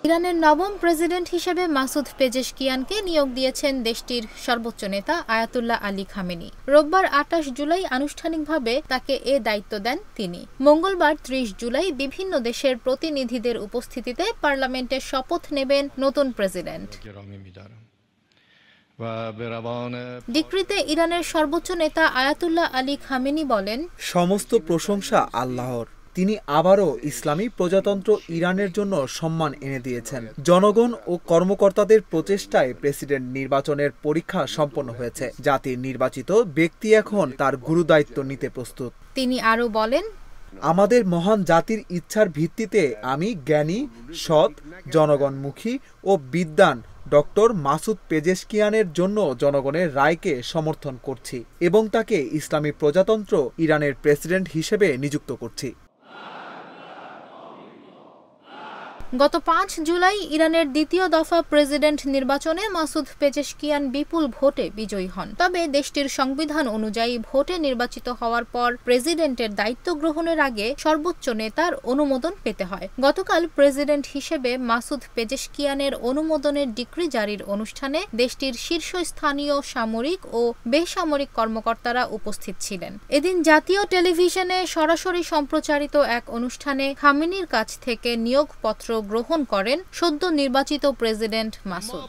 ইরানের নবম প্রেসিডেন্ট হিসেবে মাসুদ পেজেশকিয়ানকে নিয়োগ দিয়েছেন দেশটির সর্বোচ্চ নেতা আয়াতুল্লাহ আলী খামেনি। রোববার ২৮ জুলাই আনুষ্ঠানিকভাবে তাকে এ দায়িত্ব দেন তিনি। মঙ্গলবার ৩০ জুলাই বিভিন্ন দেশের প্রতিনিধিদের উপস্থিতিতে পার্লামেন্টে শপথ নেবেন নতুন প্রেসিডেন্ট। ডিক্রিতে ইরানের সর্বোচ্চ নেতা আয়াতুল্লাহ আলী খামেনি বলেন, সমস্ত প্রশংসা আল্লাহর। তিনি আবারও ইসলামী প্রজাতন্ত্র ইরানের জন্য সম্মান এনে দিয়েছেন। জনগণ ও কর্মকর্তাদের প্রচেষ্টায় প্রেসিডেন্ট নির্বাচনের পরীক্ষা সম্পন্ন হয়েছে। জাতির নির্বাচিত ব্যক্তি এখন তার গুরুদায়িত্ব নিতে প্রস্তুত। তিনি আরও বলেন, আমাদের মহান জাতির ইচ্ছার ভিত্তিতে আমি জ্ঞানী, সৎ, জনগণমুখী ও বিদ্বান ডক্টর মাসুদ পেজেশকিয়ানের জন্য জনগণের রায়কে সমর্থন করছি এবং তাকে ইসলামী প্রজাতন্ত্র ইরানের প্রেসিডেন্ট হিসেবে নিযুক্ত করছি। গত ৫ জুলাই ইরানের দ্বিতীয় দফা প্রেসিডেন্ট নির্বাচনে মাসুদ পেজেশকিয়ান বিপুল ভোটে বিজয়ী হন। তবে দেশটির সংবিধান অনুযায়ী ভোটে নির্বাচিত হওয়ার পর প্রেসিডেন্টের দায়িত্ব গ্রহণের আগে সর্বোচ্চ নেতার অনুমোদন পেতে হয়। গতকাল প্রেসিডেন্ট হিসেবে মাসুদ পেজেশকিয়ানের অনুমোদনের ডিক্রি জারির অনুষ্ঠানে দেশটির শীর্ষস্থানীয় সামরিক ও বেসামরিক কর্মকর্তারা উপস্থিত ছিলেন। এদিন জাতীয় টেলিভিশনে সরাসরি সম্প্রচারিত এক অনুষ্ঠানে খামেনির কাছ থেকে নিয়োগপত্র গ্রহণ করেন সদ্য নির্বাচিত প্রেসিডেন্ট মাসুদ।